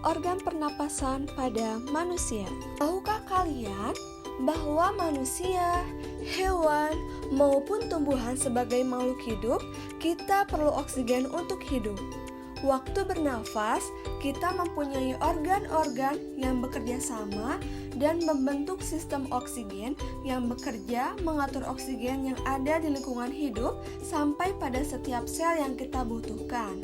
organ pernapasan pada manusia. Tahukah kalian bahwa manusia, hewan, maupun tumbuhan sebagai makhluk hidup, kita perlu oksigen untuk hidup. Waktu bernafas, kita mempunyai organ-organ yang bekerja sama dan membentuk sistem oksigen yang bekerja mengatur oksigen yang ada di lingkungan hidup sampai pada setiap sel yang kita butuhkan.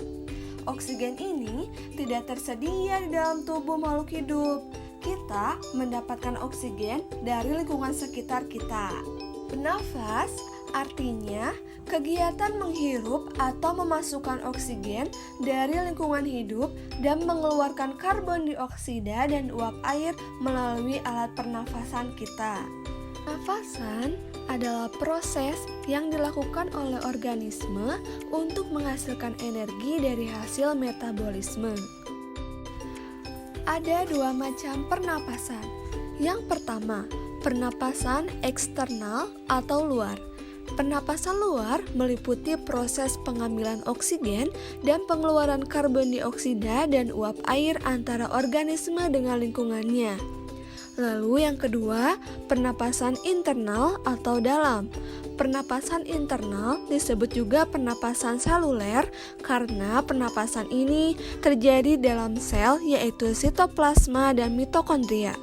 Oksigen ini tidak tersedia di dalam tubuh makhluk hidup. Kita mendapatkan oksigen dari lingkungan sekitar kita. Bernafas artinya kegiatan menghirup atau memasukkan oksigen dari lingkungan hidup dan mengeluarkan karbon dioksida dan uap air melalui alat pernafasan kita. Pernafasan adalah proses yang dilakukan oleh organisme untuk menghasilkan energi dari hasil metabolisme. Ada dua macam pernapasan. Yang pertama, pernapasan eksternal atau luar. Pernapasan luar meliputi proses pengambilan oksigen dan pengeluaran karbon dioksida dan uap air antara organisme dengan lingkungannya. Lalu yang kedua, pernapasan internal atau dalam. Pernapasan internal disebut juga pernapasan seluler karena pernapasan ini terjadi dalam sel yaitu sitoplasma dan mitokondria.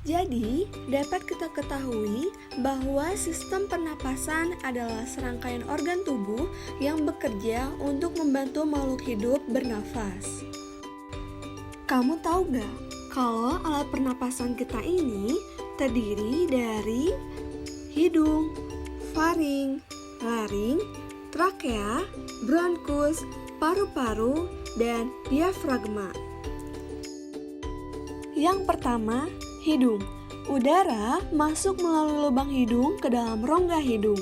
Jadi, dapat kita ketahui bahwa sistem pernapasan adalah serangkaian organ tubuh yang bekerja untuk membantu makhluk hidup bernafas. Kamu tahu gak kalau alat pernapasan kita ini terdiri dari hidung, faring, laring, trakea, bronkus, paru-paru, dan diafragma. Yang pertama, hidung. Udara masuk melalui lubang hidung ke dalam rongga hidung.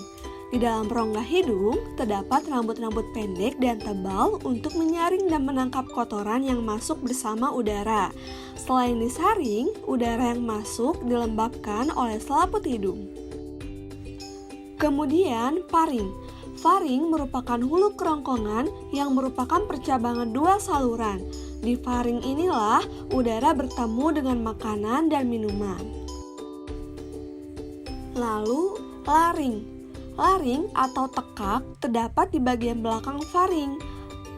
Di dalam rongga hidung terdapat rambut-rambut pendek dan tebal untuk menyaring dan menangkap kotoran yang masuk bersama udara. Selain disaring, udara yang masuk dilembabkan oleh selaput hidung. Kemudian faring. Faring merupakan hulu kerongkongan yang merupakan percabangan dua saluran. Di faring inilah udara bertemu dengan makanan dan minuman. Lalu laring. Laring atau tekak terdapat di bagian belakang faring.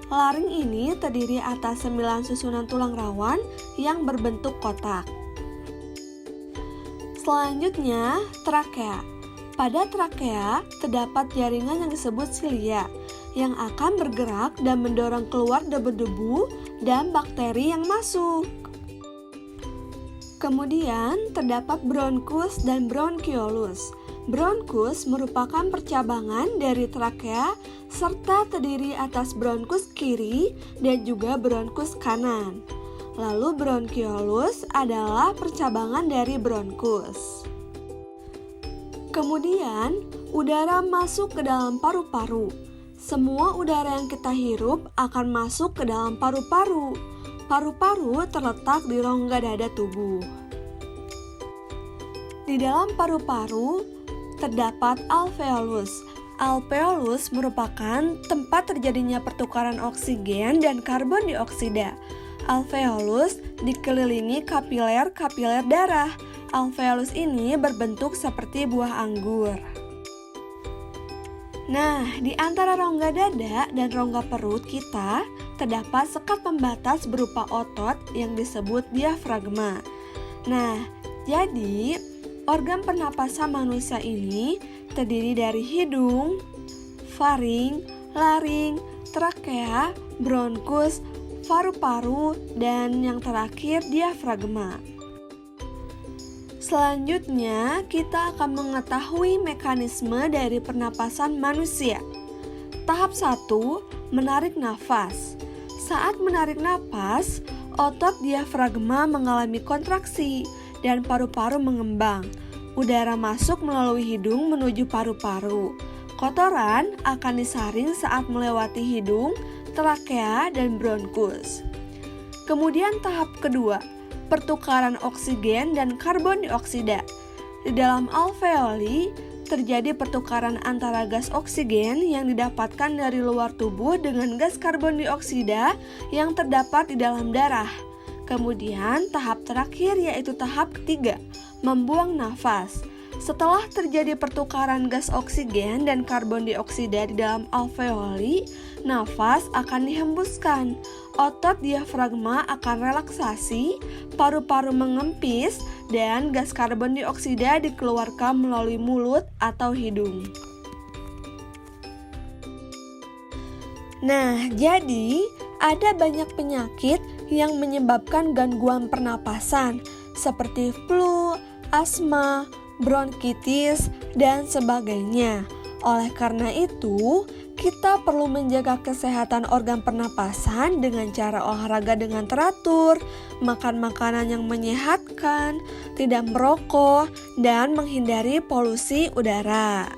Laring ini terdiri atas 9 susunan tulang rawan yang berbentuk kotak. Selanjutnya, trakea. Pada trakea terdapat jaringan yang disebut silia yang akan bergerak dan mendorong keluar debu-debu dan bakteri yang masuk. Kemudian terdapat bronkus dan bronkiolus. Bronkus merupakan percabangan dari trakea serta terdiri atas bronkus kiri dan juga bronkus kanan. Lalu bronkiolus adalah percabangan dari bronkus. Kemudian, udara masuk ke dalam paru-paru. Semua udara yang kita hirup akan masuk ke dalam paru-paru. Paru-paru terletak di rongga dada tubuh. Di dalam paru-paru terdapat alveolus. Alveolus merupakan tempat terjadinya pertukaran oksigen dan karbon dioksida. Alveolus dikelilingi kapiler-kapiler darah. Alveolus ini berbentuk seperti buah anggur. Nah, di antara rongga dada dan rongga perut kita terdapat sekat pembatas berupa otot yang disebut diafragma. Nah, jadi organ pernapasan manusia ini terdiri dari hidung, faring, laring, trakea, bronkus, paru-paru, dan yang terakhir diafragma. Selanjutnya, kita akan mengetahui mekanisme dari pernapasan manusia. Tahap 1, menarik nafas. Saat menarik nafas, otot diafragma mengalami kontraksi dan paru-paru mengembang. Udara masuk melalui hidung menuju paru-paru. Kotoran akan disaring saat melewati hidung, trakea, dan bronkus. Kemudian tahap kedua, pertukaran oksigen dan karbon dioksida. Di dalam alveoli terjadi pertukaran antara gas oksigen yang didapatkan dari luar tubuh dengan gas karbon dioksida yang terdapat di dalam darah. Kemudian tahap terakhir yaitu tahap ketiga, membuang nafas. Setelah terjadi pertukaran gas oksigen dan karbon dioksida di dalam alveoli, nafas akan dihembuskan. Otot diafragma akan relaksasi, paru-paru mengempis, dan gas karbon dioksida dikeluarkan melalui mulut atau hidung. Nah, jadi ada banyak penyakit yang menyebabkan gangguan pernapasan seperti flu, asma, bronkitis, dan sebagainya. Oleh karena itu, kita perlu menjaga kesehatan organ pernapasan dengan cara olahraga dengan teratur, makan makanan yang menyehatkan, tidak merokok, dan menghindari polusi udara.